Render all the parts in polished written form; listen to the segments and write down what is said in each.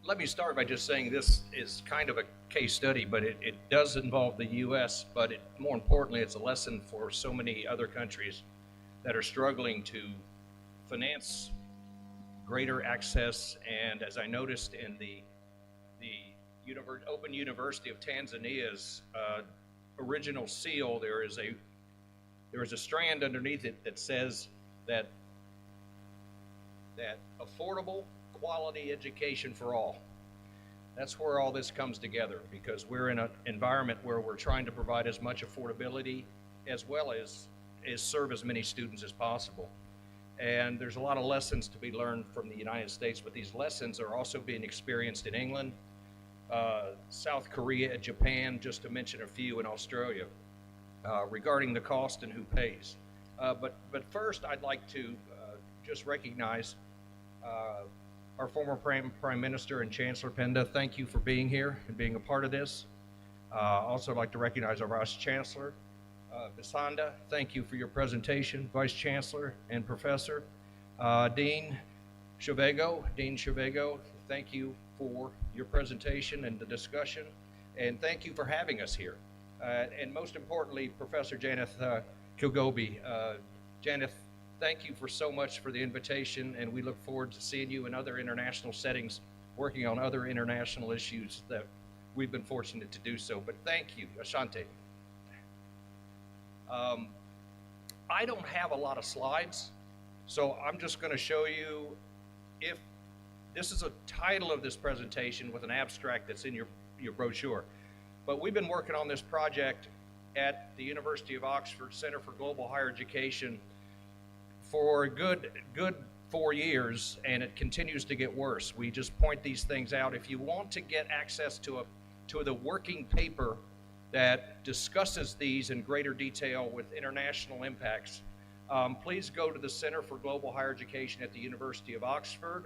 let me start by just saying this is kind of a case study, but it does involve the U.S., but more importantly, it's a lesson for so many other countries that are struggling to finance greater access. And as I noticed in the Open University of Tanzania's original seal, there is a strand underneath it that says that affordable quality education for all. That's where all this comes together, because we're in an environment where we're trying to provide as much affordability as well as serve as many students as possible. And there's a lot of lessons to be learned from the United States, but these lessons are also being experienced in England, South Korea, Japan, just to mention a few, in Australia, regarding the cost and who pays. But first, I'd like to just recognize our former Prime Minister and Chancellor Penda. Thank you for being here and being a part of this. Also, I'd like to recognize our Vice Chancellor, Bisanda. Thank you for your presentation, Vice Chancellor and Professor. Dean Chavego, thank you for your presentation and the discussion, and thank you for having us here. And most importantly, Professor Janeth Kilgobi. Janeth, thank you for so much for the invitation, and we look forward to seeing you in other international settings, working on other international issues that we've been fortunate to do so. But thank you, Ashante. I don't have a lot of slides, so I'm just going to show you. If this is a title of this presentation with an abstract that's in your brochure, but we've been working on this project at the University of Oxford Center for Global Higher Education for a good 4 years, and it continues to get worse. We just point these things out. If you want to get access to the working paper that discusses these in greater detail with international impacts, please go to the Center for Global Higher Education at the University of Oxford,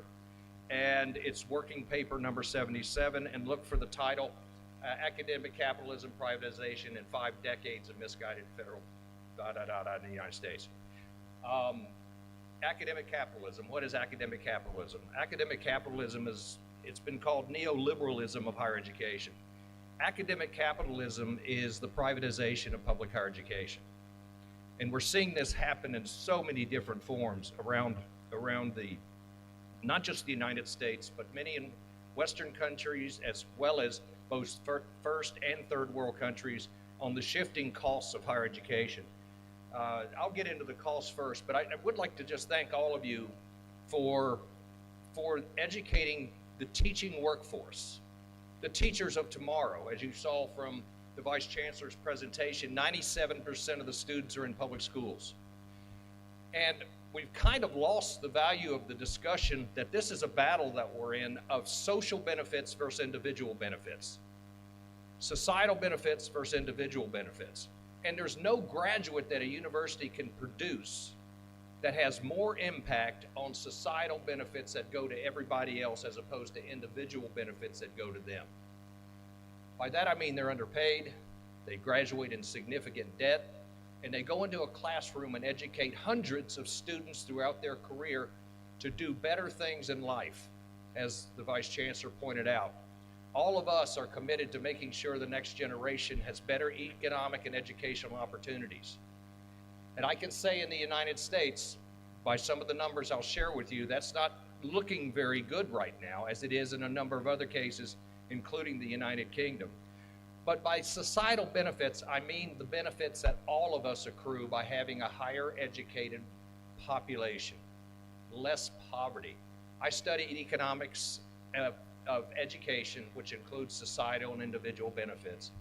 and it's working paper number 77, and look for the title, Academic Capitalism, Privatization, and 5 Decades of Misguided Federal in the United States. Academic capitalism. What is academic capitalism? Academic capitalism it's been called neoliberalism of higher education. Academic capitalism is the privatization of public higher education. And we're seeing this happen in so many different forms around not just the United States, but many in Western countries, as well as both first and third world countries, on the shifting costs of higher education. I'll get into the costs first, but I would like to just thank all of you for educating the teaching workforce, the teachers of tomorrow. As you saw from the Vice Chancellor's presentation, 97% of the students are in public schools. And we've kind of lost the value of the discussion that this is a battle that we're in of social benefits versus individual benefits, societal benefits versus individual benefits. And there's no graduate that a university can produce that has more impact on societal benefits that go to everybody else as opposed to individual benefits that go to them. By that I mean they're underpaid, they graduate in significant debt, and they go into a classroom and educate hundreds of students throughout their career to do better things in life, as the Vice Chancellor pointed out. All of us are committed to making sure the next generation has better economic and educational opportunities. And I can say in the United States, by some of the numbers I'll share with you, that's not looking very good right now, as it is in a number of other cases, including the United Kingdom. But by societal benefits, I mean the benefits that all of us accrue by having a higher educated population, less poverty. I studied economics of education, which includes societal and individual benefits.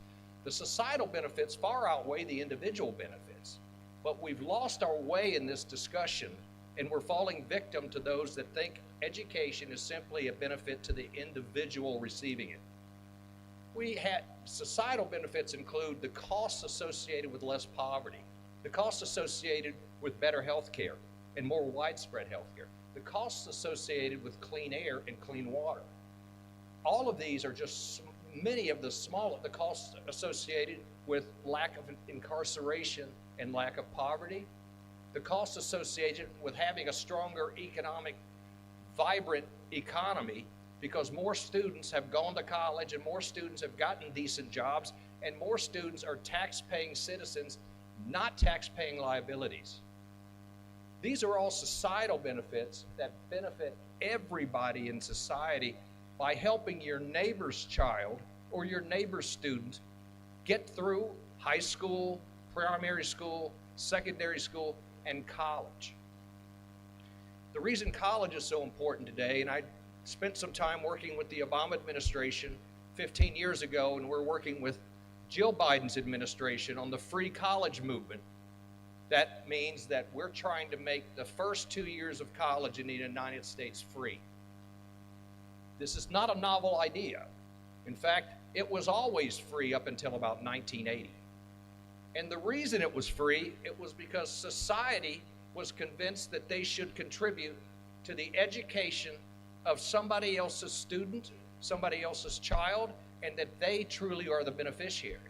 The societal benefits far outweigh the individual benefits, but we've lost our way in this discussion, and we're falling victim to those that think education is simply a benefit to the individual receiving it. Societal benefits include the costs associated with less poverty, the costs associated with better health care and more widespread health care, the costs associated with clean air and clean water. All of these are just many of the costs associated with lack of incarceration and lack of poverty, the costs associated with having a stronger economic, vibrant economy because more students have gone to college and more students have gotten decent jobs and more students are tax-paying citizens, not tax-paying liabilities. These are all societal benefits that benefit everybody in society by helping your neighbor's child or your neighbor's student get through high school, primary school, secondary school, and college. The reason college is so important today, and I spent some time working with the Obama administration 15 years ago, and we're working with Jill Biden's administration on the free college movement. That means that we're trying to make the first 2 years of college in the United States free. This is not a novel idea. In fact, it was always free up until about 1980. And the reason it was free, it was because society was convinced that they should contribute to the education of somebody else's student, somebody else's child, and that they truly are the beneficiary.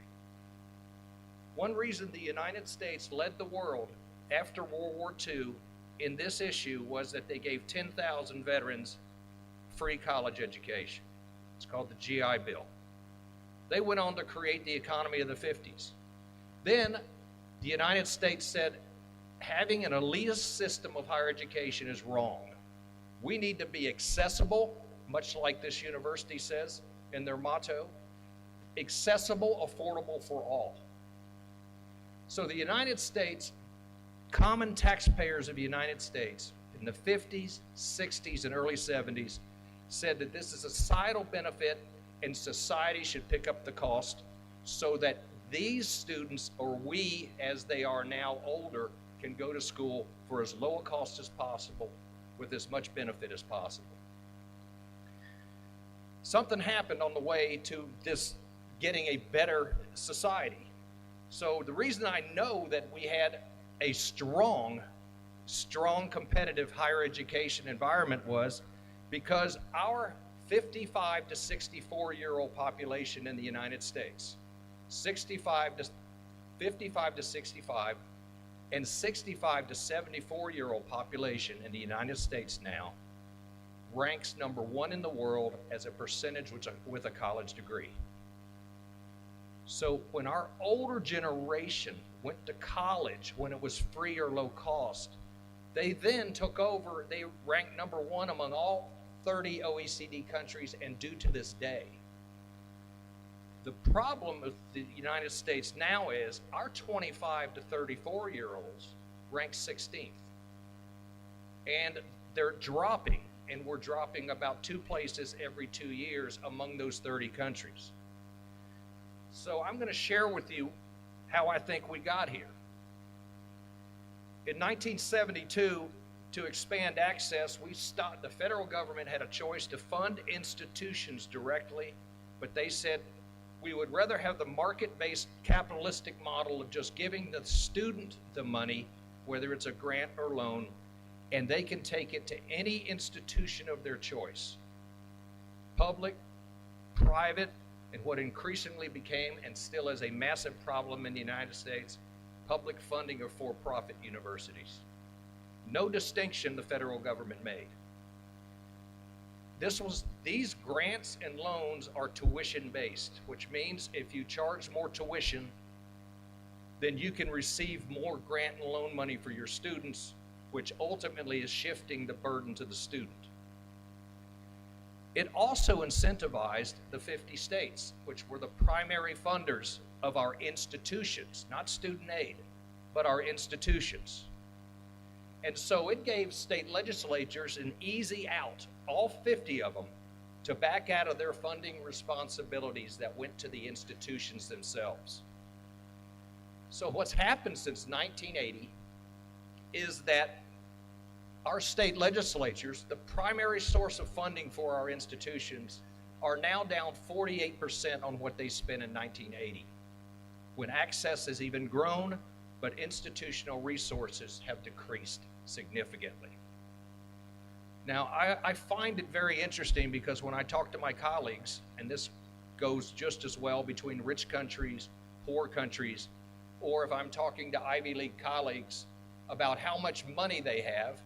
One reason the United States led the world after World War II in this issue was that they gave 10,000 veterans free college education. It's called the GI Bill. They went on to create the economy of the 50s. Then the United States said, having an elitist system of higher education is wrong. We need to be accessible, much like this university says in their motto, accessible, affordable for all. So the United States, common taxpayers of the United States in the 50s, 60s, and early 70s said that this is a societal benefit and society should pick up the cost so that these students, or we as they are now older, can go to school for as low a cost as possible with as much benefit as possible. Something happened on the way to this getting a better society. So the reason I know that we had a strong competitive higher education environment was because our 55 to 64-year-old population in the United States, 55 to 65, and 65 to 74-year-old population in the United States now ranks number 1 in the world as a percentage with a college degree. So when our older generation went to college when it was free or low cost, they then took over, they ranked number 1 among all 30 OECD countries and do to this day. The problem with the United States now is our 25 to 34-year-olds rank 16th. And they're dropping, and we're dropping about 2 places every 2 years among those 30 countries. So I'm going to share with you how I think we got here. In 1972, to expand access, the federal government had a choice to fund institutions directly, but they said we would rather have the market-based capitalistic model of just giving the student the money, whether it's a grant or loan, and they can take it to any institution of their choice. Public, private, and what increasingly became and still is a massive problem in the United States, public funding of for-profit universities. No distinction the federal government made. These grants and loans are tuition-based, which means if you charge more tuition, then you can receive more grant and loan money for your students, which ultimately is shifting the burden to the student. It also incentivized the 50 states, which were the primary funders of our institutions, not student aid, but our institutions. And so it gave state legislatures an easy out, all 50 of them, to back out of their funding responsibilities that went to the institutions themselves. So what's happened since 1980 is that our state legislatures, the primary source of funding for our institutions, are now down 48% on what they spent in 1980, when access has even grown, but institutional resources have decreased significantly. Now, I find it very interesting because when I talk to my colleagues, and this goes just as well between rich countries, poor countries, or if I'm talking to Ivy League colleagues about how much money they have,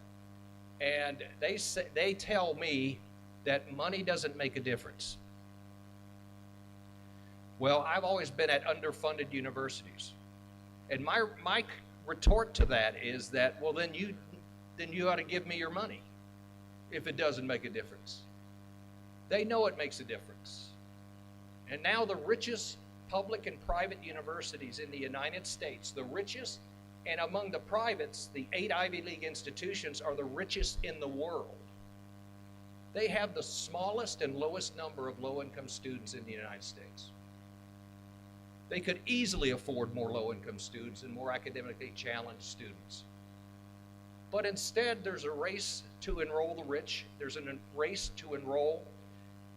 and they tell me that money doesn't make a difference. Well, I've always been at underfunded universities. And my retort to that is that, well, then you ought to give me your money if it doesn't make a difference. They know it makes a difference. And now the richest public and private universities in the United States, the richest, and among the privates, the 8 Ivy League institutions are the richest in the world. They have the smallest and lowest number of low-income students in the United States. They could easily afford more low-income students and more academically challenged students. But instead, there's a race to enroll the rich. There's a race to enroll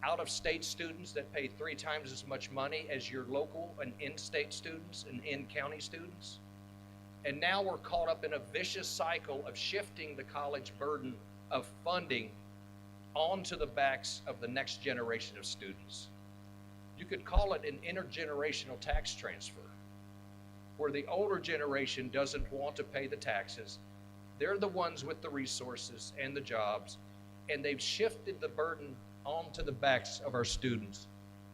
out-of-state students that pay 3 times as much money as your local and in-state students and in-county students. And now we're caught up in a vicious cycle of shifting the college burden of funding onto the backs of the next generation of students. You could call it an intergenerational tax transfer, where the older generation doesn't want to pay the taxes. They're the ones with the resources and the jobs, and they've shifted the burden onto the backs of our students.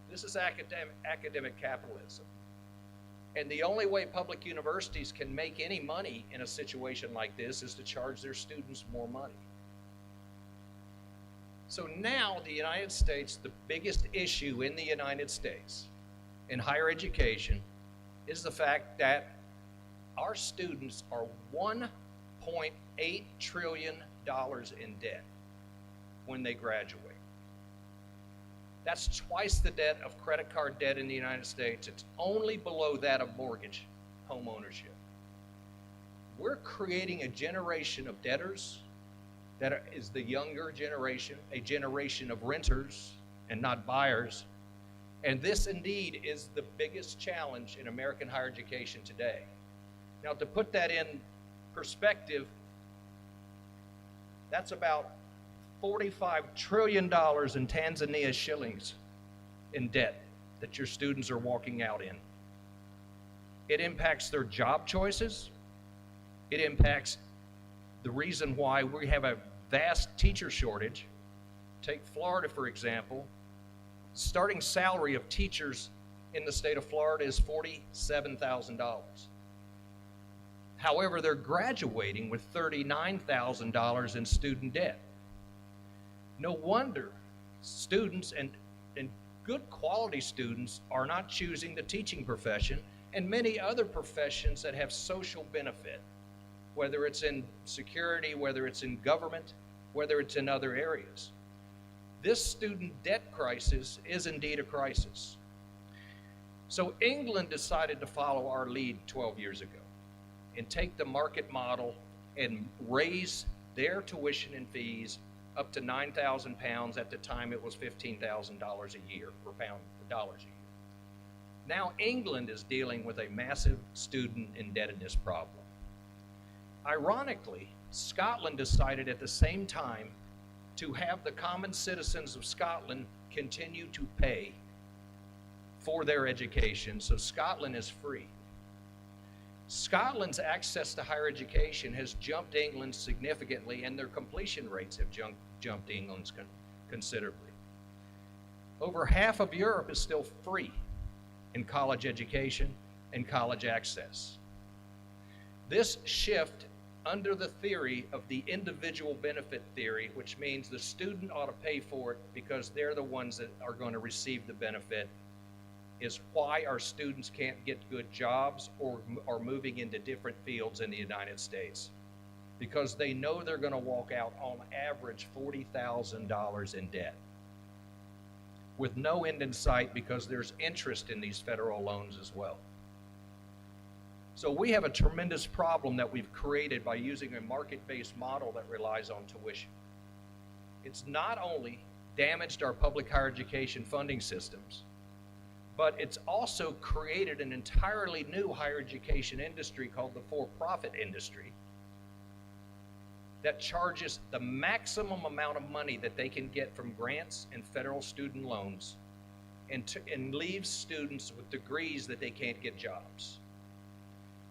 This is academic capitalism. And the only way public universities can make any money in a situation like this is to charge their students more money. So now the United States, the biggest issue in the United States in higher education is the fact that our students are $1.8 trillion in debt when they graduate. That's twice the debt of credit card debt in the United States. It's only below that of mortgage home ownership. We're creating a generation of debtors that is the younger generation, a generation of renters and not buyers. And this indeed is the biggest challenge in American higher education today. Now, to put that in perspective, that's about $45 trillion in Tanzania shillings in debt that your students are walking out in. It impacts their job choices. It impacts the reason why we have a vast teacher shortage. Take Florida, for example. Starting salary of teachers in the state of Florida is $47,000. However, they're graduating with $39,000 in student debt. No wonder students and good quality students are not choosing the teaching profession and many other professions that have social benefit, whether it's in security, whether it's in government, whether it's in other areas. This student debt crisis is indeed a crisis. So England decided to follow our lead 12 years ago and take the market model and raise their tuition and fees up to £9,000. At the time, it was $15,000 a year, or dollars a year. Now England is dealing with a massive student indebtedness problem. Ironically, Scotland decided at the same time to have the common citizens of Scotland continue to pay for their education, so Scotland is free. Scotland's access to higher education has jumped England's significantly, and their completion rates have jumped England's considerably. Over half of Europe is still free in college education and college access. This shift under the theory of the individual benefit theory, which means the student ought to pay for it because they're the ones that are going to receive the benefit, is why our students can't get good jobs or are moving into different fields in the United States. Because they know they're going to walk out on average $40,000 in debt with no end in sight, because there's interest in these federal loans as well. So we have a tremendous problem that we've created by using a market-based model that relies on tuition. It's not only damaged our public higher education funding systems, but it's also created an entirely new higher education industry called the for-profit industry that charges the maximum amount of money that they can get from grants and federal student loans and leaves students with degrees that they can't get jobs.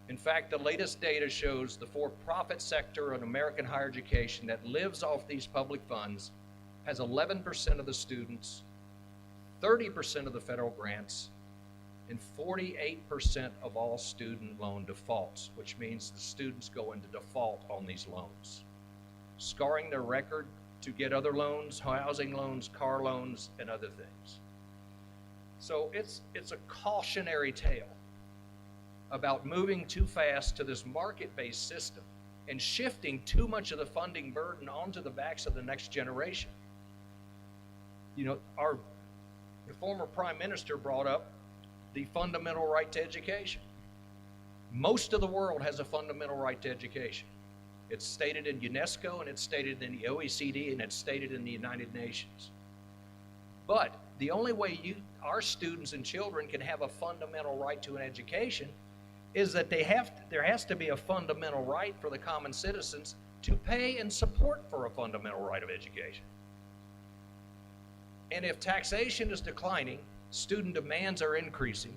In fact, the latest data shows the for-profit sector in American higher education that lives off these public funds has 11% of the students, 30% of the federal grants, and 48% of all student loan defaults, which means the students go into default on these loans, scarring their record to get other loans, housing loans, car loans, and other things. So it's a cautionary tale about moving too fast to this market-based system and shifting too much of the funding burden onto the backs of the next generation. You know, the former Prime Minister brought up the fundamental right to education. Most of the world has a fundamental right to education. It's stated in UNESCO, and it's stated in the OECD, and it's stated in the United Nations. But the only way our students and children can have a fundamental right to an education is that there has to be a fundamental right for the common citizens to pay and support for a fundamental right of education. And if taxation is declining, student demands are increasing,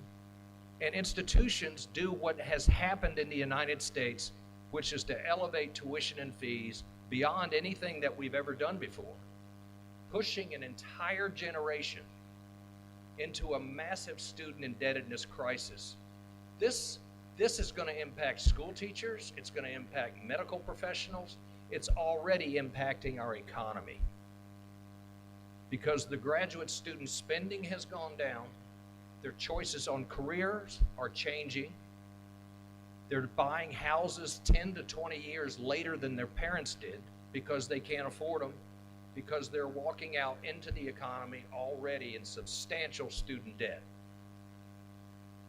and institutions do what has happened in the United States, which is to elevate tuition and fees beyond anything that we've ever done before, pushing an entire generation into a massive student indebtedness crisis. This is going to impact school teachers, it's going to impact medical professionals, it's already impacting our economy. Because the graduate student spending has gone down, their choices on careers are changing, they're buying houses 10 to 20 years later than their parents did because they can't afford them, because they're walking out into the economy already in substantial student debt.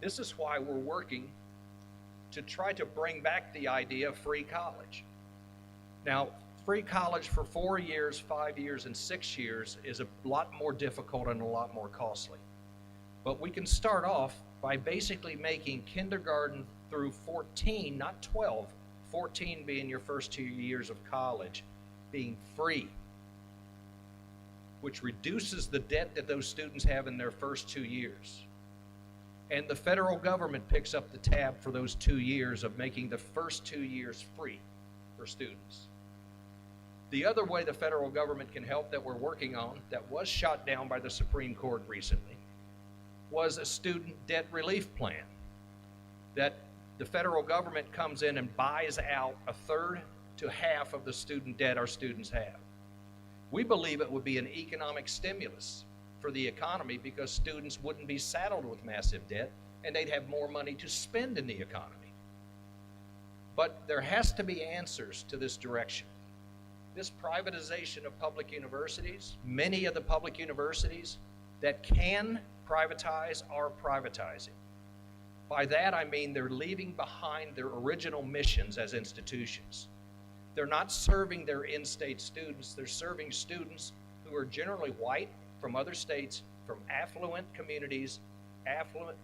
This is why we're working to try to bring back the idea of free college. Now, free college for 4 years, 5 years, and 6 years is a lot more difficult and a lot more costly. But we can start off by basically making kindergarten through 14, not 12, 14 being your first 2 years of college, being free, which reduces the debt that those students have in their first 2 years. And the federal government picks up the tab for those 2 years of making the first 2 years free for students. The other way the federal government can help that we're working on, that was shot down by the Supreme Court recently, was a student debt relief plan, that the federal government comes in and buys out a third to half of the student debt our students have. We believe it would be an economic stimulus for the economy because students wouldn't be saddled with massive debt and they'd have more money to spend in the economy. But there has to be answers to this direction. This privatization of public universities, many of the public universities that can privatize are privatizing. By that I mean they're leaving behind their original missions as institutions. They're not serving their in-state students, they're serving students who are generally white, from other states, from affluent communities, affluent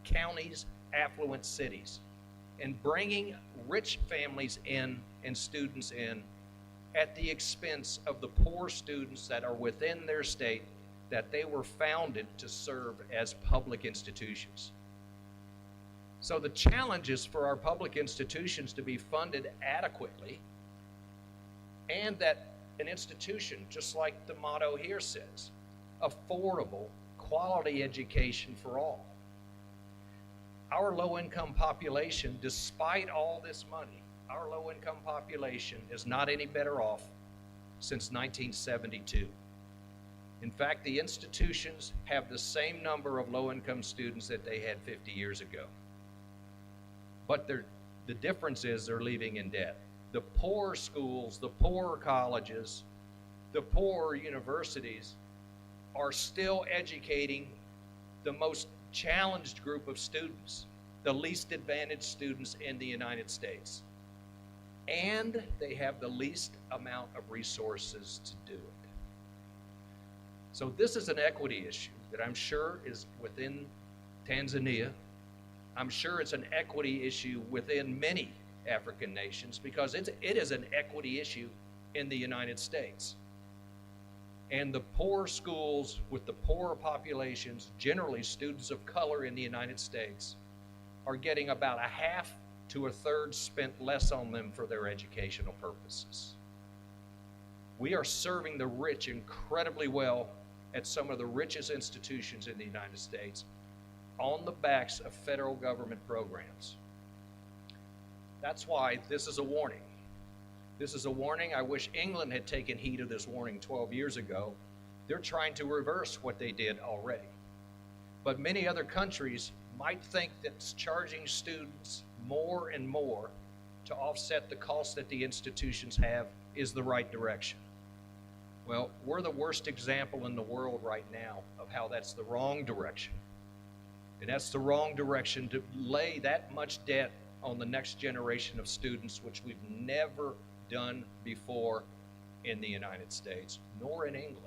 counties, affluent cities, and bringing rich families in and students in at the expense of the poor students that are within their state that they were founded to serve as public institutions. So the challenge is for our public institutions to be funded adequately, and that an institution, just like the motto here says, affordable, quality education for all. Our low-income population, despite all this money, our low-income population is not any better off since 1972. In fact, the institutions have the same number of low-income students that they had 50 years ago. But the difference is they're leaving in debt. The poor schools, the poor colleges, the poor universities are still educating the most challenged group of students, the least advantaged students in the United States. And they have the least amount of resources to do it. So this is an equity issue that I'm sure is within Tanzania. I'm sure it's an equity issue within many African nations because it is an equity issue in the United States. And the poor schools with the poorer populations, generally students of color in the United States, are getting about a half to a third spent less on them for their educational purposes. We are serving the rich incredibly well at some of the richest institutions in the United States on the backs of federal government programs. That's why this is a warning. This is a warning. I wish England had taken heed of this warning 12 years ago. They're trying to reverse what they did already. But many other countries might think that charging students more and more to offset the costs that the institutions have is the right direction. Well, we're the worst example in the world right now of how that's the wrong direction. And that's the wrong direction to lay that much debt on the next generation of students, which we've never done before in the United States, nor in England.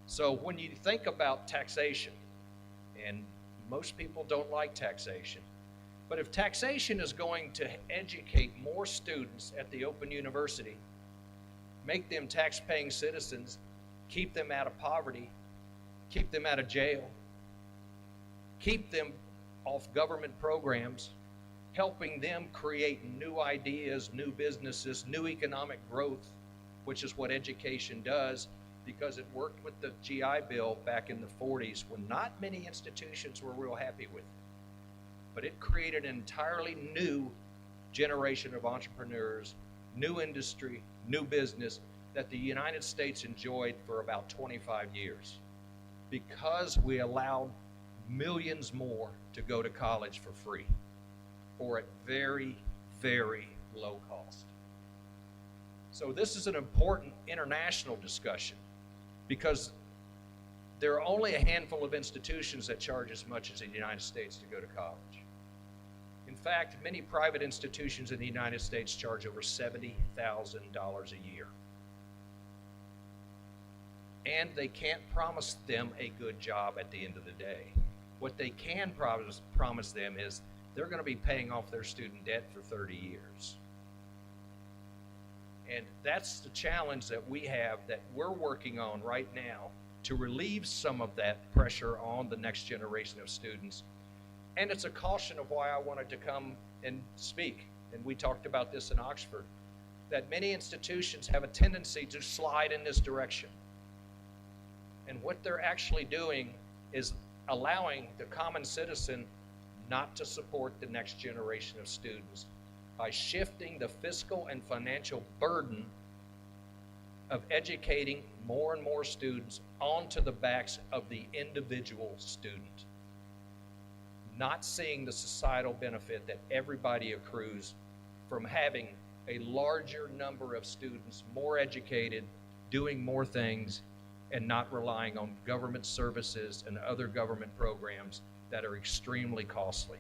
So when you think about taxation, and most people don't like taxation, but if taxation is going to educate more students at the Open University, make them tax-paying citizens, keep them out of poverty, keep them out of jail, keep them off government programs, helping them create new ideas, new businesses, new economic growth, which is what education does, because it worked with the GI Bill back in the 40s when not many institutions were real happy with it. But it created an entirely new generation of entrepreneurs, new industry, new business that the United States enjoyed for about 25 years because we allowed millions more to go to college for free or at very, very low cost. So this is an important international discussion because there are only a handful of institutions that charge as much as the United States to go to college. In fact, many private institutions in the United States charge over $70,000 a year. And they can't promise them a good job at the end of the day. What they can promise them is they're going to be paying off their student debt for 30 years. And that's the challenge that we have that we're working on right now to relieve some of that pressure on the next generation of students. And it's a caution of why I wanted to come and speak. And we talked about this in Oxford, that many institutions have a tendency to slide in this direction. And what they're actually doing is allowing the common citizen not to support the next generation of students by shifting the fiscal and financial burden of educating more and more students onto the backs of the individual student, not seeing the societal benefit that everybody accrues from having a larger number of students, more educated, doing more things, and not relying on government services and other government programs that are extremely costly.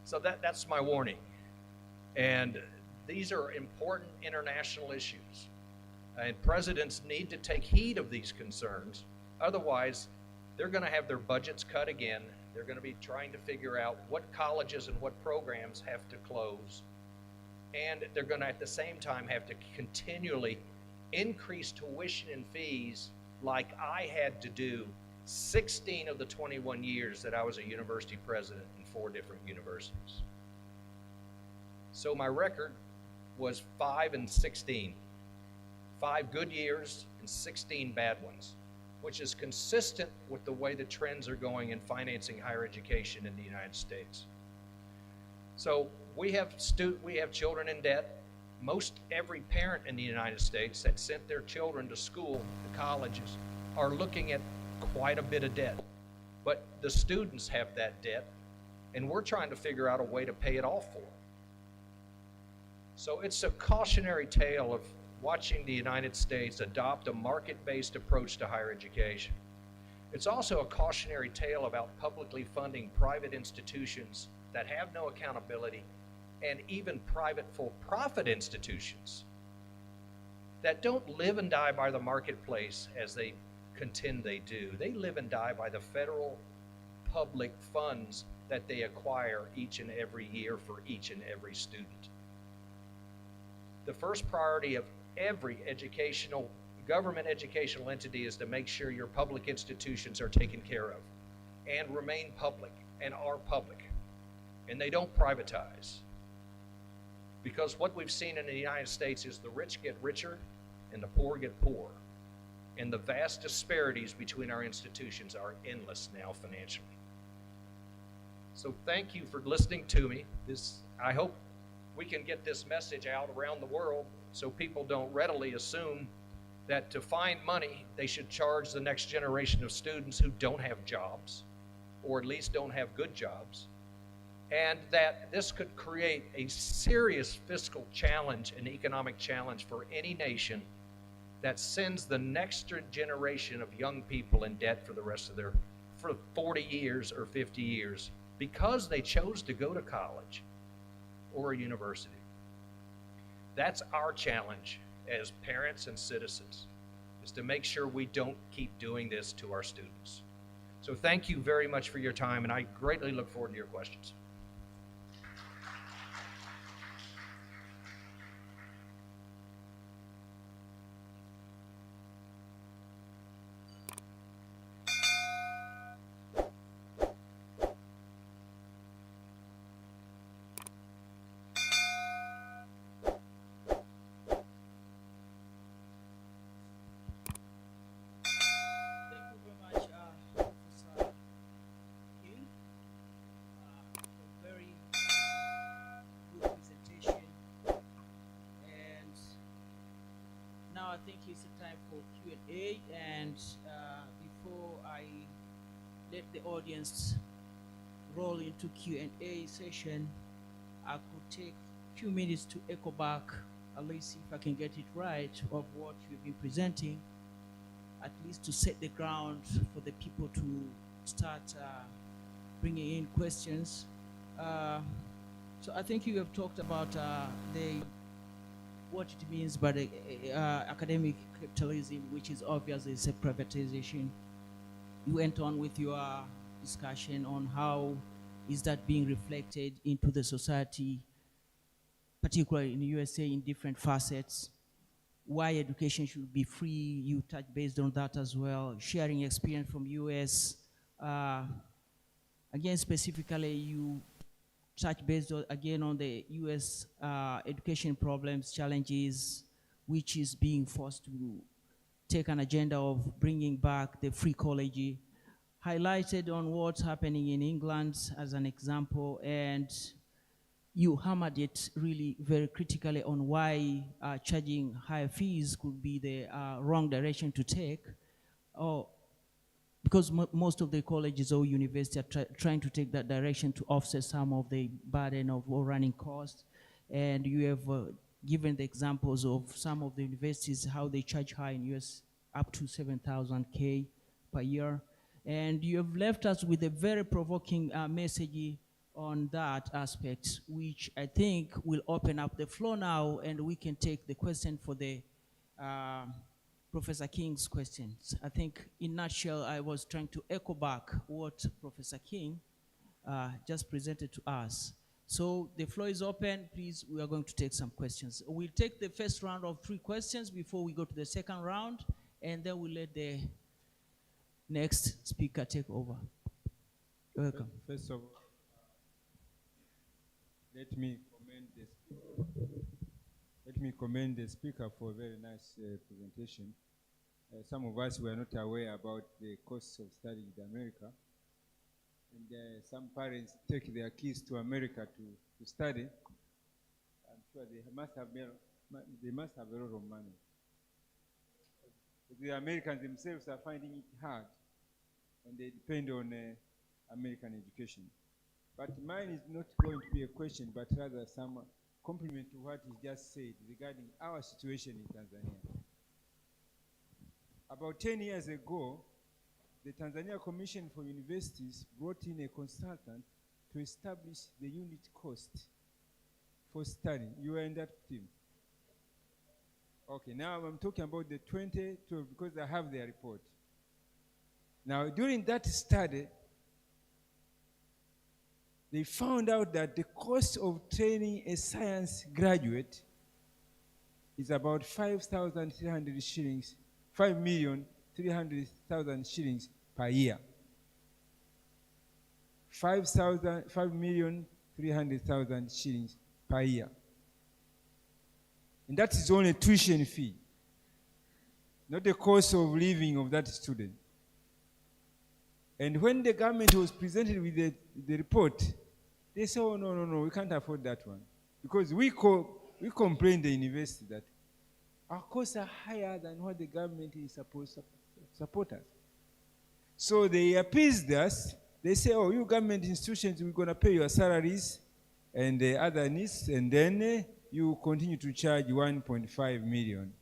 So that's my warning. And these are important international issues. And presidents need to take heed of these concerns. Otherwise, they're going to have their budgets cut again. They're going to be trying to figure out what colleges and what programs have to close. And they're going to, at the same time, have to continually increase tuition and fees like I had to do 16 of the 21 years that I was a university president in 4 different universities. So my record was 5 and 16. 5 good years and 16 bad ones, which is consistent with the way the trends are going in financing higher education in the United States. So we have children in debt. Most every parent in the United States that sent their children to school, to colleges, are looking at quite a bit of debt. But the students have that debt, and we're trying to figure out a way to pay it off for them. So it's a cautionary tale of watching the United States adopt a market-based approach to higher education. It's also a cautionary tale about publicly funding private institutions that have no accountability, and even private for-profit institutions that don't live and die by the marketplace as they contend they do. They live and die by the federal public funds that they acquire each and every year for each and every student. The first priority of every government educational entity is to make sure your public institutions are taken care of and remain public and are public, and they don't privatize. Because what we've seen in the United States is the rich get richer and the poor get poorer. And the vast disparities between our institutions are endless now financially. So thank you for listening to me. I hope we can get this message out around the world so people don't readily assume that to find money, they should charge the next generation of students who don't have jobs, or at least don't have good jobs, and that this could create a serious fiscal challenge and economic challenge for any nation that sends the next generation of young people in debt for the rest of for 40 years or 50 years because they chose to go to college or a university. That's our challenge as parents and citizens, is to make sure we don't keep doing this to our students. So thank you very much for your time, and I greatly look forward to your questions. I think it's a time for Q&A, and before I let the audience roll into Q&A session, I could take a few minutes to echo back, at least if I can get it right, of what you've been presenting, at least to set the ground for the people to start bringing in questions. So I think you have talked about what it means by the academic capitalism, which is obviously a privatization. You went on with your discussion on how is that being reflected into the society, particularly in the USA, in different facets, why education should be free. You touched based on that as well, sharing experience from US. Again, specifically, you touch based on, again, on the US education problems, challenges, which is being forced to take an agenda of bringing back the free college, highlighted on what's happening in England as an example, and you hammered it really very critically on why charging higher fees could be the wrong direction to take. Because most of the colleges or universities are trying to take that direction to offset some of the burden of running costs. And you have given the examples of some of the universities, how they charge high in US, up to 7,000 per year. And you have left us with a very provoking message on that aspect, which I think will open up the floor now, and we can take the question for the Professor King's questions. I think in a nutshell, I was trying to echo back what Professor King just presented to us. So the floor is open. Please, we are going to take some questions. We'll take the first round of 3 questions before we go to the second round, and then we'll let the next speaker take over. You're welcome. First of all, let me commend the speaker for a very nice presentation. Some of us were not aware about the costs of studying in America. And some parents take their kids to America to study. I'm sure they must have a lot of money. The Americans themselves are finding it hard, and they depend on American education. But mine is not going to be a question, but rather some compliment to what he just said regarding our situation in Tanzania. About 10 years ago, the Tanzania Commission for Universities brought in a consultant to establish the unit cost for studying. You were in that team? Okay, now I'm talking about the 2012 because I have their report. Now, during that study, they found out that the cost of training a science graduate is about 5,300 shillings, 5,300,000 shillings per year. 5,300,000 shillings per year. And that is only tuition fee, not the cost of living of that student. And when the government was presented with the report, they said, oh, no, we can't afford that one. Because we complained the university that our costs are higher than what the government is supposed to support us. So they appeased us. They say, oh, you government institutions, we're going to pay your salaries and the other needs, and then you continue to charge 1.5 million.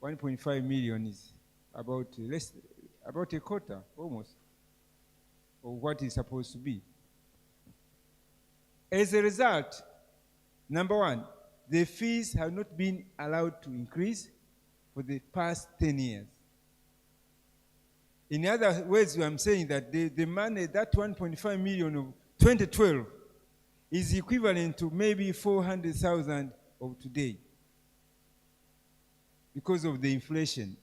1.5 million is about a quarter, almost, of what is supposed to be. As a result, number one, the fees have not been allowed to increase for the past 10 years. In other words, I'm saying that the money, that 1.5 million of 2012, is equivalent to maybe 400,000 of today because of the inflation.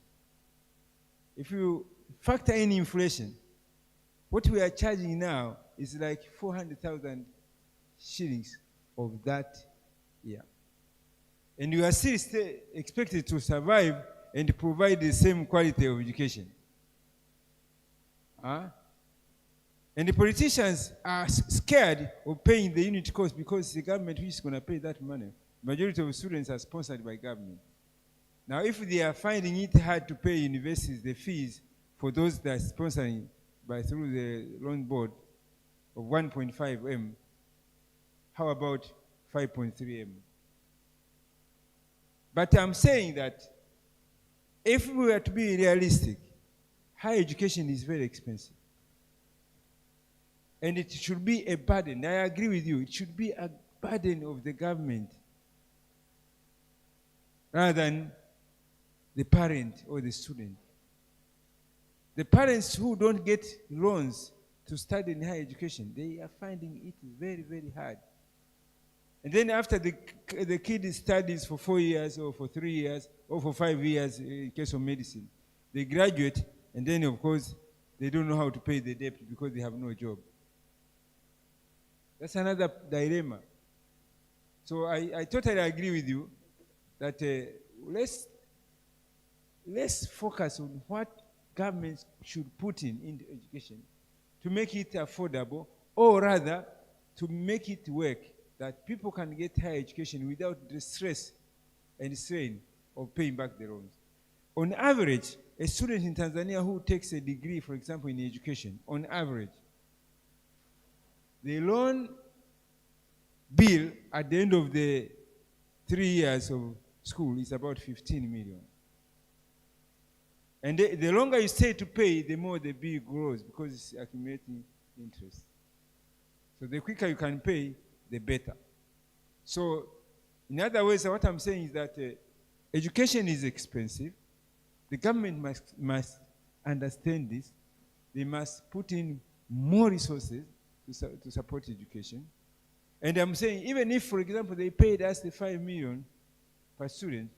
If you factor in inflation, what we are charging now is like 400,000 shillings of that year. And you are still expected to survive and provide the same quality of education. And the politicians are scared of paying the unit cost because the government is going to pay that money. Majority of students are sponsored by government. Now, if they are finding it hard to pay universities the fees for those that are sponsoring through the loan board of 1.5 M, how about 5.3 M? But I'm saying that if we were to be realistic, higher education is very expensive. And it should be a burden. I agree with you. It should be a burden of the government rather than the parent or the student. The parents who don't get loans to study in higher education, they are finding it very, very hard. And then after the kid studies for 4 years or for 3 years or for 5 years in case of medicine, they graduate and then of course they don't know how to pay the debt because they have no job. That's another dilemma. So I totally agree with you that let's focus on what governments should put into education to make it affordable, or rather to make it work, that people can get higher education without the stress and strain of paying back the loans. On average, a student in Tanzania who takes a degree, for example, in education, on average, the loan bill at the end of the 3 years of school is about 15 million. And the longer you stay to pay, the more the bill grows because it's accumulating interest. So the quicker you can pay, the better. So, in other words, what I'm saying is that education is expensive. The government must understand this. They must put in more resources to support education. And I'm saying, even if, for example, they paid us the 5 million per student,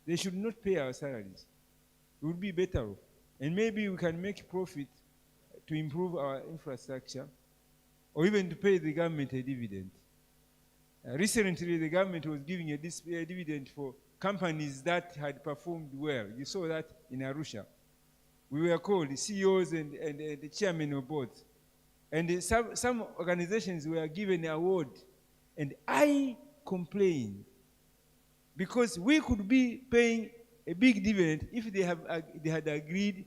they should not pay our salaries. It would be better off. And maybe we can make profit to improve our infrastructure, or even to pay the government a dividend. Recently, the government was giving a dividend for companies that had performed well. You saw that in Arusha. We were called, the CEOs and the chairman of boards. And some organizations were given an award. And I complained because we could be paying a big dividend if they had agreed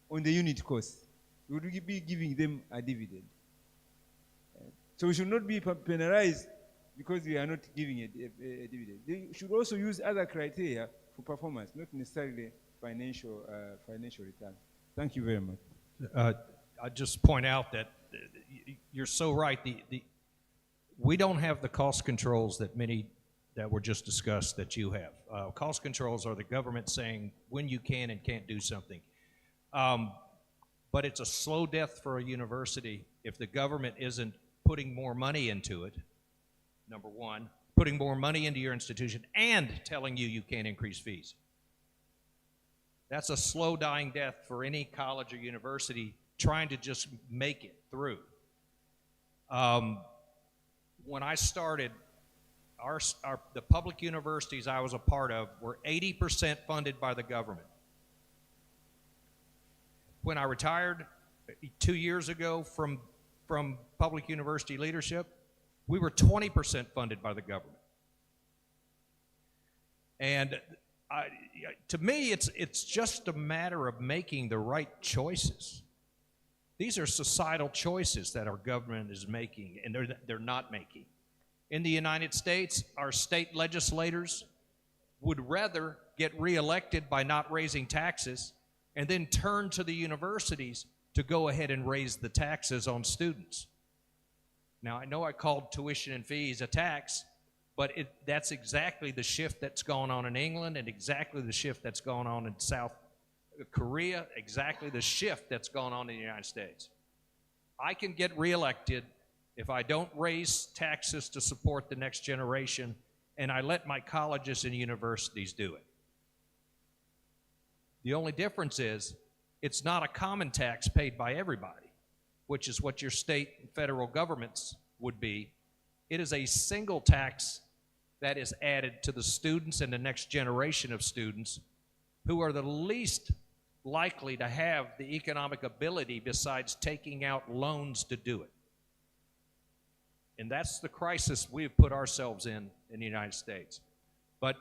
on the unit cost. We would be giving them a dividend. So we should not be penalized because we are not giving a dividend. They should also use other criteria for performance, not necessarily financial return. Thank you very much. I just point out that you're so right. We don't have the cost controls that many that were just discussed that you have. Cost controls are the government saying when you can and can't do something. But it's a slow death for a university if the government isn't putting more money into it, number one, putting more money into your institution and telling you can't increase fees. That's a slow dying death for any college or university trying to just make it through. When I started, the public universities I was a part of were 80% funded by the government. When I retired 2 years ago from public university leadership, we were 20% funded by the government. And to me, it's just a matter of making the right choices. These are societal choices that our government is making, and they're not making. In the United States, our state legislators would rather get reelected by not raising taxes and then turn to the universities to go ahead and raise the taxes on students. Now, I know I called tuition and fees a tax, but that's exactly the shift that's gone on in England and exactly the shift that's gone on in South Korea, exactly the shift that's gone on in the United States. I can get reelected if I don't raise taxes to support the next generation and I let my colleges and universities do it. The only difference is it's not a common tax paid by everybody, which is what your state and federal governments would be. It is a single tax that is added to the students and the next generation of students who are the least likely to have the economic ability besides taking out loans to do it. And that's the crisis we've put ourselves in the United States. But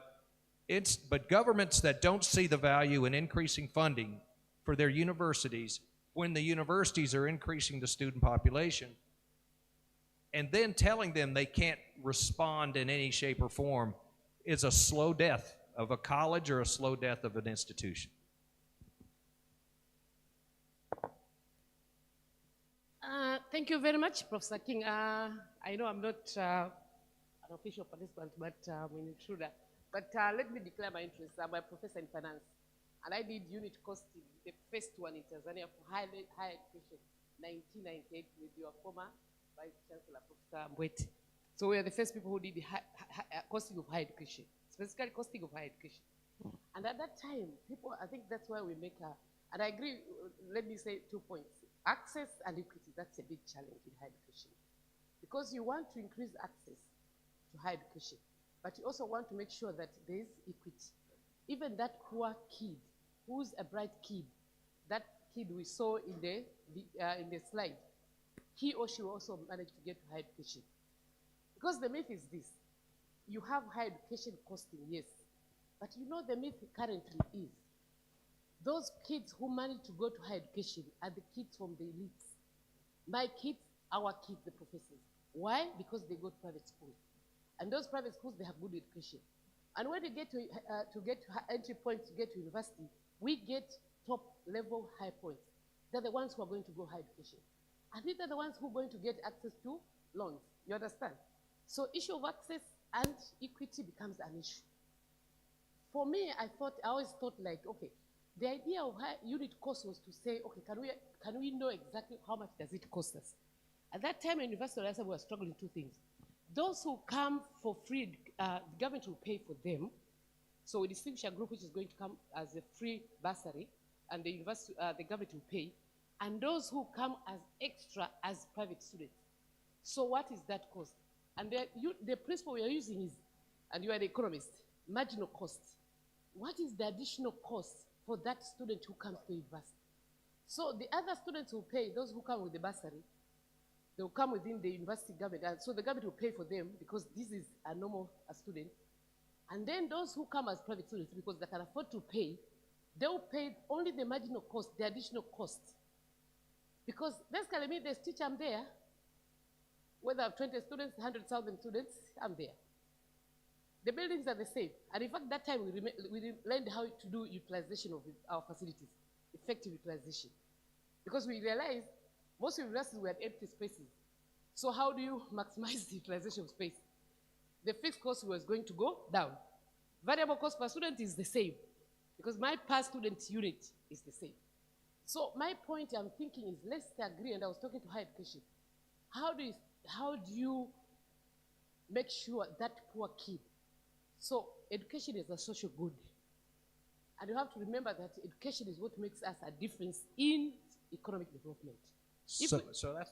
governments that don't see the value in increasing funding for their universities when the universities are increasing the student population and then telling them they can't respond in any shape or form is a slow death of a college or a slow death of an institution. Thank you very much, Professor King. I know I'm not an official participant, but I'm an intruder. But let me declare my interest. I'm a professor in finance, and I did unit costing, the first one in Tanzania for higher education, 1998, with your former Vice Chancellor, Professor Mbwete. So we are the first people who did the costing of higher education, specifically costing of higher education. And at that time, people, I think that's why we make and I agree, let me say 2 points. Access and equity, that's a big challenge in higher education. Because you want to increase access to higher education, but you also want to make sure that there is equity. Even that poor kid, who's a bright kid, that kid we saw in the slide, he or she will also manage to get to higher education. Because the myth is this: you have higher education costing, yes, but you know the myth currently is those kids who manage to go to higher education are the kids from the elites. My kids, our kids, the professors. Why? Because they go to private schools. And those private schools, they have good education. And when they get to get entry points to get to university, we get top level high points. They're the ones who are going to go higher education. And these are the ones who are going to get access to loans. You understand? So issue of access and equity becomes an issue. For me, I always thought like, okay, the idea of high unit cost was to say, okay, can we know exactly how much does it cost us? At that time in University of Dar es Salaam, we were struggling two things. Those who come for free, the government will pay for them. So we distinguish a group which is going to come as a free bursary, and the government will pay. And those who come as extra as private students. So what is that cost? And the principle we are using is, and you are the economist, marginal cost. What is the additional cost for that student who comes to university? So the other students will pay, those who come with the bursary, they will come within the university government, and so the government will pay for them because this is a normal student. And then those who come as private students, because they can afford to pay, they will pay only the marginal cost, the additional cost. Because basically, me, this teacher, I'm there. Whether I have 20 students, 100,000 students, I'm there. The buildings are the same. And in fact, that time we learned how to do utilization of our facilities, effective utilization. Because we realized most universities were empty spaces. So how do you maximize the utilization of space? The fixed cost was going to go down. Variable cost per student is the same, because my per student unit is the same. So my point I'm thinking is, let's agree, and I was talking to higher education, how do you make sure that poor kid, so education is a social good, and you have to remember that education is what makes us a difference in economic development. So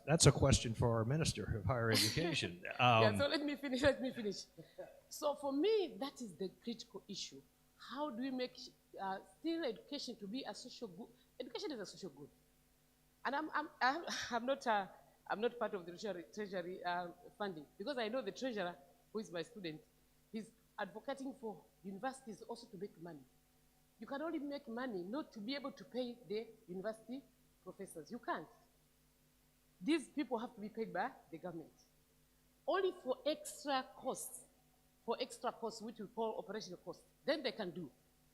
that's a question for our Minister of Higher Education. Yeah, so let me finish. So for me, that is the critical issue. How do we make still education to be a social good? Education is a social good. And I'm not part of the treasury funding, because I know the treasurer, who is my student, he's advocating for universities also to make money. You can only make money not to be able to pay the university professors. You can't. These people have to be paid by the government. Only for extra costs, which we call operational costs, then they can do.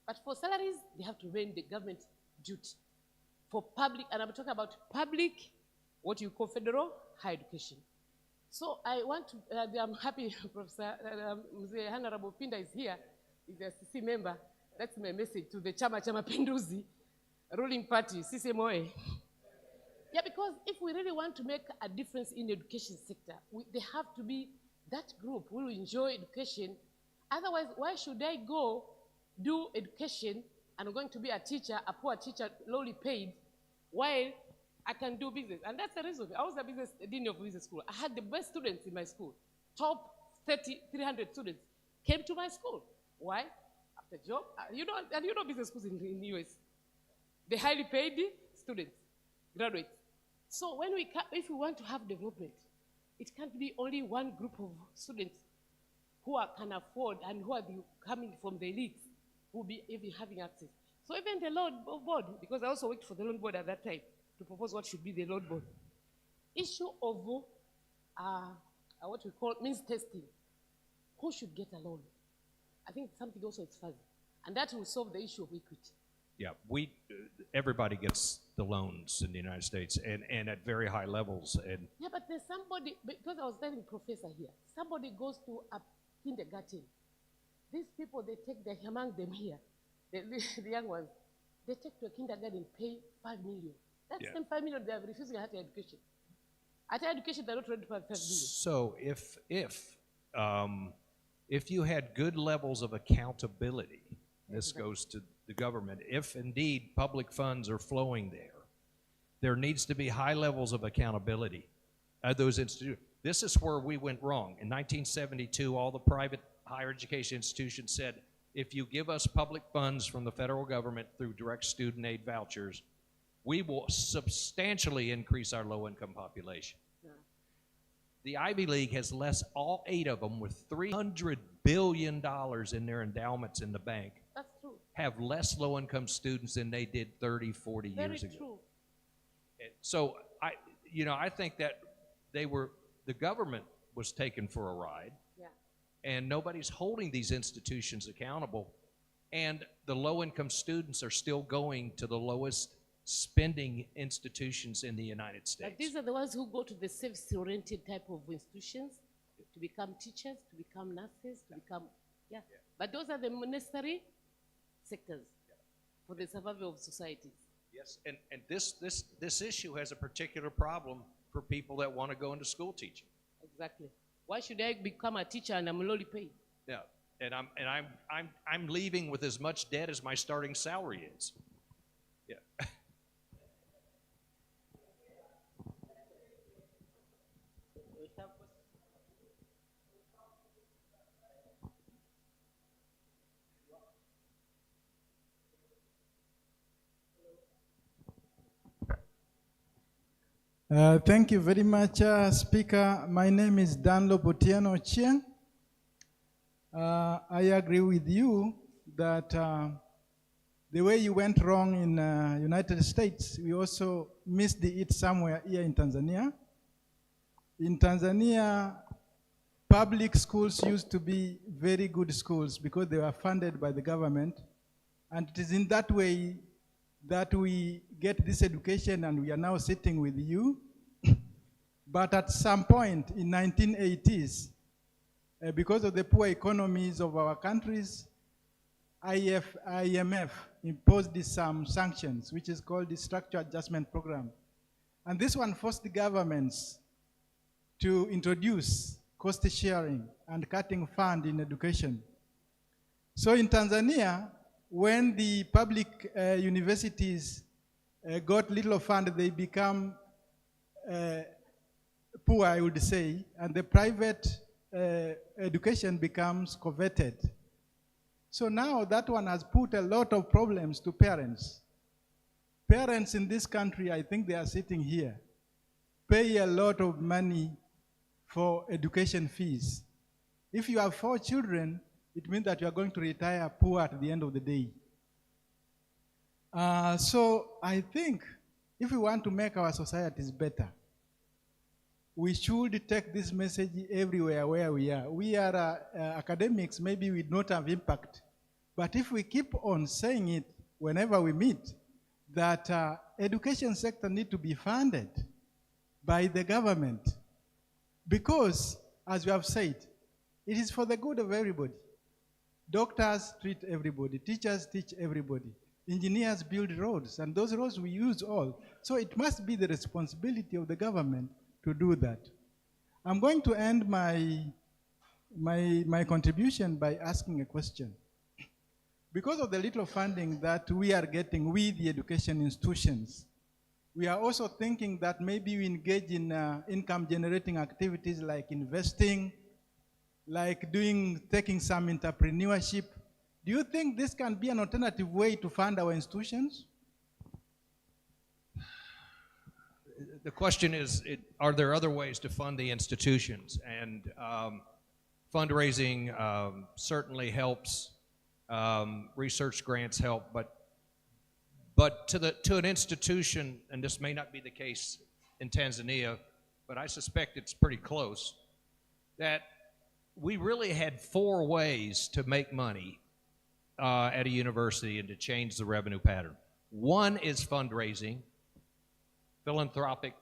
But for salaries, they have to remain the government duty. For public, and I'm talking about public, what you call federal higher education. So I want to, I'm happy Professor Honorable Pinda is here, he's a CC member. That's my message to the Chama Mapinduzi ruling party, CCMOA. Yeah, because if we really want to make a difference in the education sector, they have to be that group who will enjoy education. Otherwise, why should I go do education and I'm going to be a teacher, a poor teacher, lowly paid, while I can do business? And that's the reason. I was the dean of business school. I had the best students in my school. Top 300 students came to my school. Why? After job, you know business schools in the US. They highly paid students, graduates. So when if we want to have development, it can't be only one group of students who can afford and who are coming from the elites who will be even having access. So even the loan board, because I also worked for the loan board at that time to propose what should be the loan board. Issue of what we call means testing. Who should get a loan? I think something also is fuzzy. And that will solve the issue of equity. Yeah, everybody gets the loans in the United States and at very high levels. And yeah, but there's somebody, because I was telling Professor here, somebody goes to a kindergarten. These people, they take among them here, the young ones, they take to a kindergarten, pay 5 million. That's them 5 million, they are refusing higher education. Higher education, they're not ready to pay 5 million. So if you had good levels of accountability, this goes to the government, if indeed public funds are flowing there needs to be high levels of accountability at those institutions. This is where we went wrong. In 1972, all the private higher education institutions said, if you give us public funds from the federal government through direct student aid vouchers, we will substantially increase our low-income population. Yeah. The Ivy League has all 8 of them with $300 billion in their endowments in the bank. That's true. Have less low-income students than they did 30, 40 years ago. Very true. So I think that the government was taken for a ride, and nobody's holding these institutions accountable, and the low-income students are still going to the lowest spending institutions in the United States. But these are the ones who go to the service-oriented type of institutions to become teachers, to become nurses, to become, But those are the necessary sectors for the survival of societies. Yes, and this issue has a particular problem for people that want to go into school teaching. Exactly. Why should I become a teacher and I'm lowly paid? Yeah, and I'm leaving with as much debt as my starting salary is. Yeah. Thank you very much, Speaker. My name is Danlo Botiano Chieng. I agree with you that the way you went wrong in United States, we also missed it somewhere here in Tanzania. In Tanzania, public schools used to be very good schools because they were funded by the government. And it is in that way that we get this education and we are now sitting with you. But at some point in 1980s, because of the poor economies of our countries, IMF imposed some sanctions, which is called the Structural Adjustment Program. And this one forced the governments to introduce cost sharing and cutting fund in education. So in Tanzania, when the public universities got little fund, they become poor, I would say, and the private education becomes coveted. So now that one has put a lot of problems to parents. Parents in this country, I think they are sitting here, pay a lot of money for education fees. If you have 4 children, it means that you are going to retire poor at the end of the day. So I think if we want to make our societies better, we should take this message everywhere where we are. We are academics, maybe we don't have impact. But if we keep on saying it whenever we meet, that education sector need to be funded by the government. Because, as you have said, it is for the good of everybody. Doctors treat everybody, teachers teach everybody, engineers build roads, and those roads we use all. So it must be the responsibility of the government to do that. I'm going to end my contribution by asking a question. Because of the little funding that we are getting with the education institutions, we are also thinking that maybe we engage in income generating activities like investing, like taking some entrepreneurship. Do you think this can be an alternative way to fund our institutions? The question is, are there other ways to fund the institutions? And fundraising certainly helps. Research grants help, but to an institution, and this may not be the case in Tanzania, but I suspect it's pretty close, that we really had 4 ways to make money at a university and to change the revenue pattern. One is fundraising, philanthropic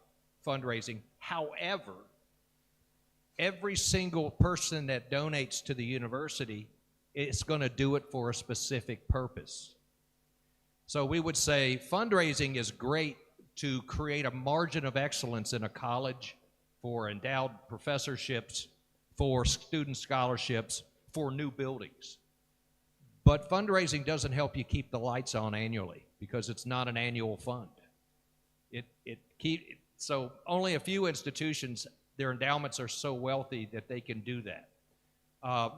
fundraising. However, every single person that donates to the university is going to do it for a specific purpose. So we would say fundraising is great to create a margin of excellence in a college, for endowed professorships, for student scholarships, for new buildings. But fundraising doesn't help you keep the lights on annually because it's not an annual fund. So only a few institutions, their endowments are so wealthy that they can do that.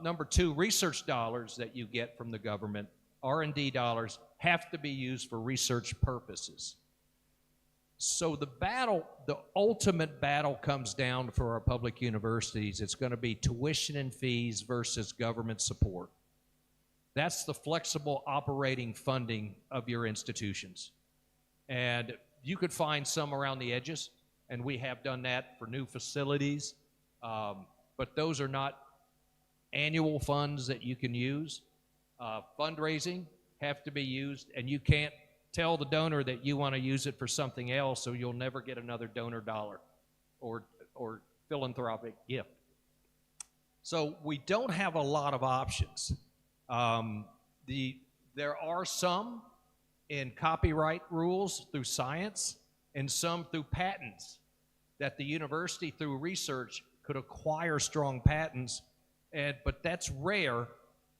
Number 2, research dollars that you get from the government, R&D dollars, have to be used for research purposes. So the ultimate battle comes down for our public universities. It's going to be tuition and fees versus government support. That's the flexible operating funding of your institutions. And you could find some around the edges, and we have done that for new facilities, but those are not annual funds that you can use. Fundraising have to be used, and you can't tell the donor that you want to use it for something else, so you'll never get another donor dollar or philanthropic gift. So we don't have a lot of options. There are some in copyright rules through science and some through patents that the university through research could acquire strong patents, but that's rare,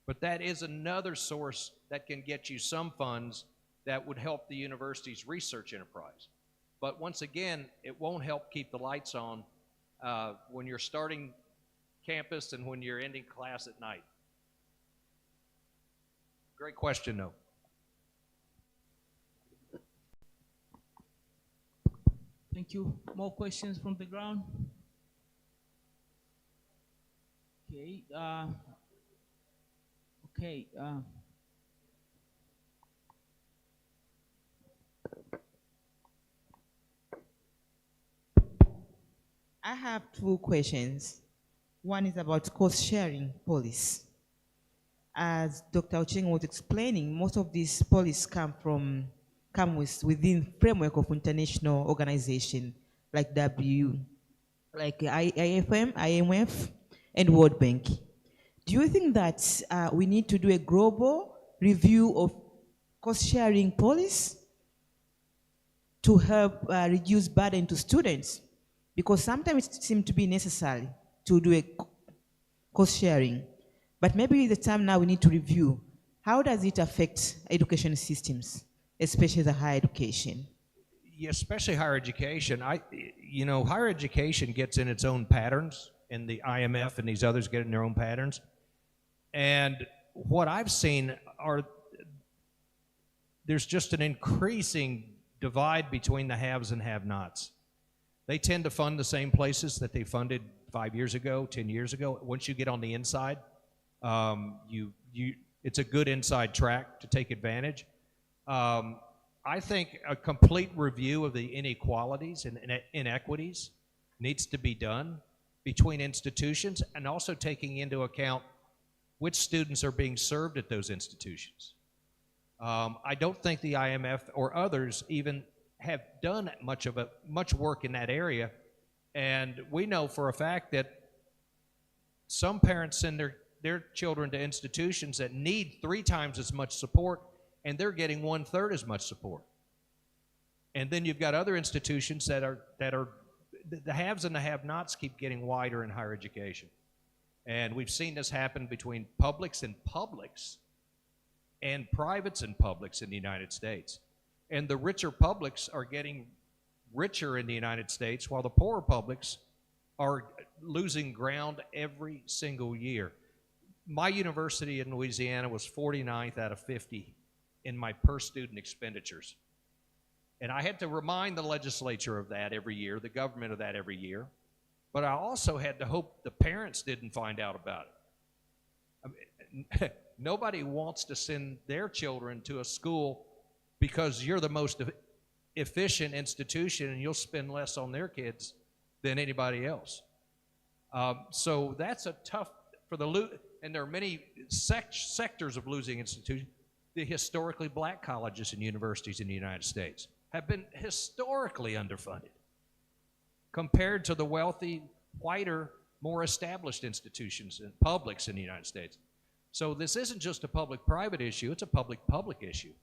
but that is another source that can get you some funds that would help the university's research enterprise. But once again, it won't help keep the lights on when you're starting campus and when you're ending class at night. Great question, though. Thank you. More questions from the ground? Okay. I have 2 questions. One is about cost-sharing policy. As Dr. Ocheng was explaining, most of these policies come within framework of international organization like IFM, IMF, and World Bank. Do you think that we need to do a global review of cost-sharing policy to help reduce burden to students? Because sometimes it seems to be necessary to do a cost-sharing. But maybe the time now we need to review, how does it affect education systems, especially the higher education? Yeah, especially higher education. Higher education gets in its own patterns, and the IMF and these others get in their own patterns. And what I've seen are there's just an increasing divide between the haves and have-nots. They tend to fund the same places that they funded 5 years ago, 10 years ago. Once you get on the inside, it's a good inside track to take advantage. I think a complete review of the inequalities and inequities needs to be done between institutions, and also taking into account which students are being served at those institutions. I don't think the IMF or others even have done much work in that area, and we know for a fact that some parents send their children to institutions that need 3 times as much support, and they're getting 1/3 as much support. And then you've got other institutions that are the haves and the have-nots keep getting wider in higher education. And we've seen this happen between publics and privates and publics in the United States. And the richer publics are getting richer in the United States, while the poorer publics are losing ground every single year. My university in Louisiana was 49th out of 50 in my per student expenditures. And I had to remind the legislature of that every year, the government of that every year. But I also had to hope the parents didn't find out about it. I mean, nobody wants to send their children to a school because you're the most efficient institution and you'll spend less on their kids than anybody else. So that's a tough, and there are many sectors of losing institutions. The historically black colleges and universities in the United States have been historically underfunded compared to the wealthy, whiter, more established institutions and publics in the United States. So this isn't just a public-private issue, it's a public-public issue.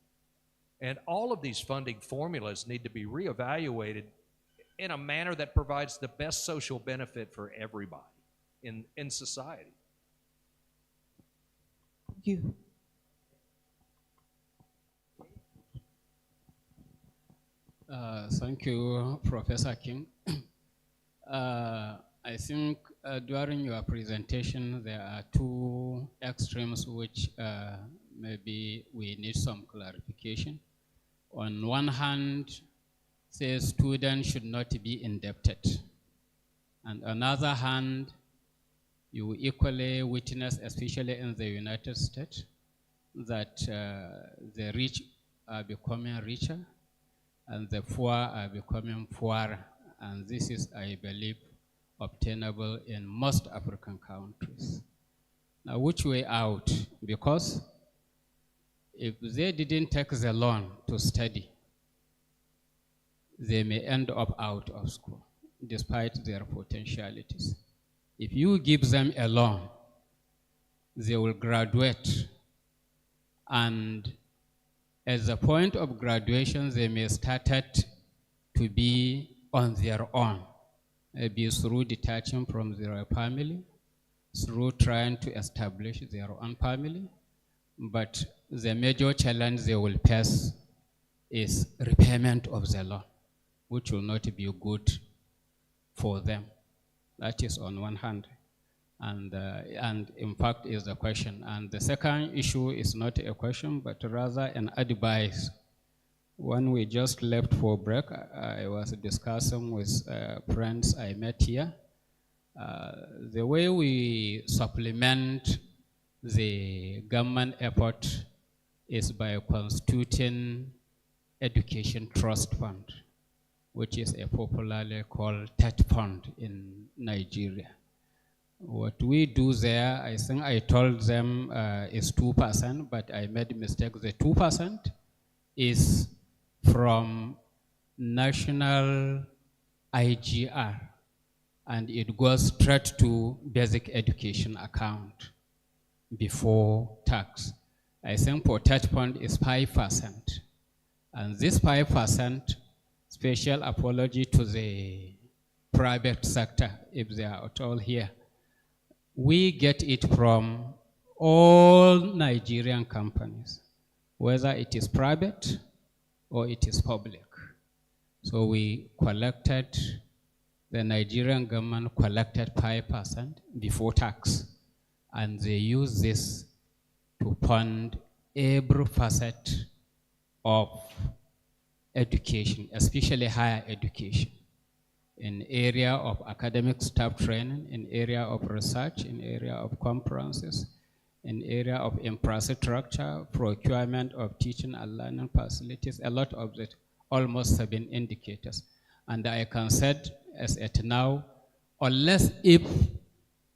And all of these funding formulas need to be reevaluated in a manner that provides the best social benefit for everybody in society. Thank you. Thank you, Professor King. I think during your presentation, there are 2 extremes which maybe we need some clarification. On one hand, says students should not be indebted. And on the other hand, you equally witness, especially in the United States, that the rich are becoming richer and the poor are becoming poorer. And this is, I believe, obtainable in most African countries. Now, which way out? Because if they didn't take the loan to study, they may end up out of school, despite their potentialities. If you give them a loan, they will graduate, and at the point of graduation, they may start to be on their own, maybe through detaching from their family, through trying to establish their own family. But the major challenge they will face is repayment of the loan, which will not be good for them. That is on one hand. And in fact is the question. And the second issue is not a question, but rather an advice. When we just left for break, I was discussing with friends I met here. The way we supplement the government effort is by constituting education trust fund, which is a popularly called TET fund in Nigeria. What we do there, I think I told them is 2%, but I made a mistake. The 2% is from national IGR, and it goes straight to basic education account before tax. I think for TET fund is 5%. And this 5%, special apology to the private sector, if they are at all here, we get it from all Nigerian companies, whether it is private or it is public. So we collected, the Nigerian government collected 5% before tax, and they use this to fund every facet of education, especially higher education, in area of academic staff training, in area of research, in area of conferences, in area of infrastructure, procurement of teaching and learning facilities, a lot of it, almost 7 indicators. And I can say, as at now, unless if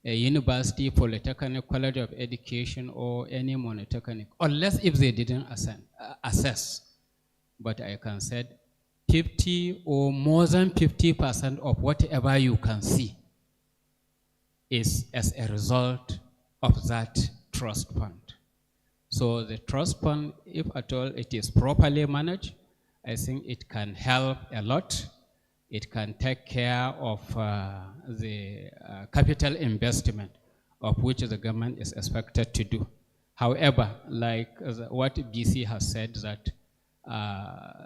a university, polytechnic, college of education, or any monotechnic, unless if they didn't assess, but I can say 50 or more than 50% of whatever you can see is as a result of that trust fund. So the trust fund, if at all it is properly managed, I think it can help a lot. It can take care of the capital investment of which the government is expected to do. However, like what BC has said, that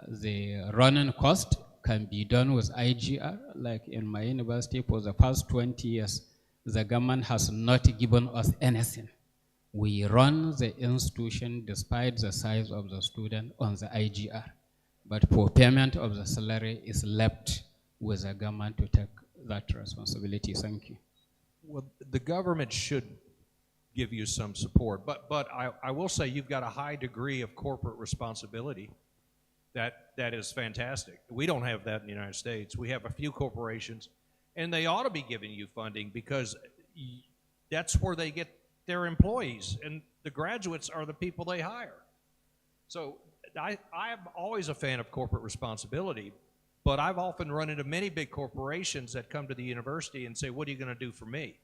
the running cost can be done with IGR. Like in my university, for the past 20 years, the government has not given us anything. We run the institution despite the size of the student on the IGR. But for payment of the salary is left with the government to take that responsibility. Thank you. Well, the government should give you some support, but I will say you've got a high degree of corporate responsibility. That is fantastic. We don't have that in the United States. We have a few corporations, and they ought to be giving you funding because that's where they get their employees, and the graduates are the people they hire. So I'm always a fan of corporate responsibility, but I've often run into many big corporations that come to the university and say, what are you going to do for me?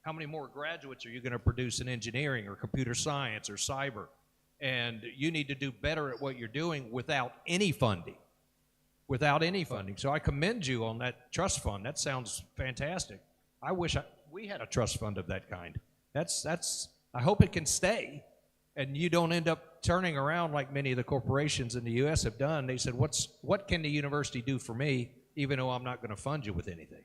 How many more graduates are you going to produce in engineering or computer science or cyber? And you need to do better at what you're doing without any funding. Without any funding. So I commend you on that trust fund. That sounds fantastic. I wish we had a trust fund of that kind. I hope it can stay, and you don't end up turning around like many of the corporations in the U.S. have done. They said, what can the university do for me, even though I'm not going to fund you with anything?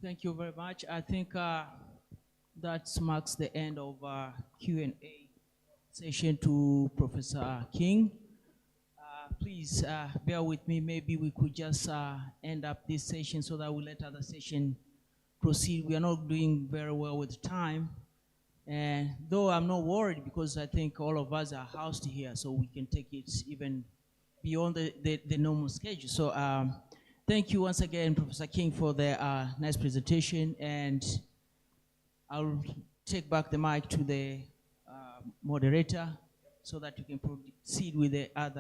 Thank you very much. I think that marks the end of our Q&A session to Professor King. Please bear with me. Maybe we could just end up this session so that we let other session proceed. We are not doing very well with time. And though I'm not worried because I think all of us are housed here, so we can take it even beyond the normal schedule. So thank you once again, Professor King, for the nice presentation. And I'll take back the mic to the moderator so that you can proceed with the other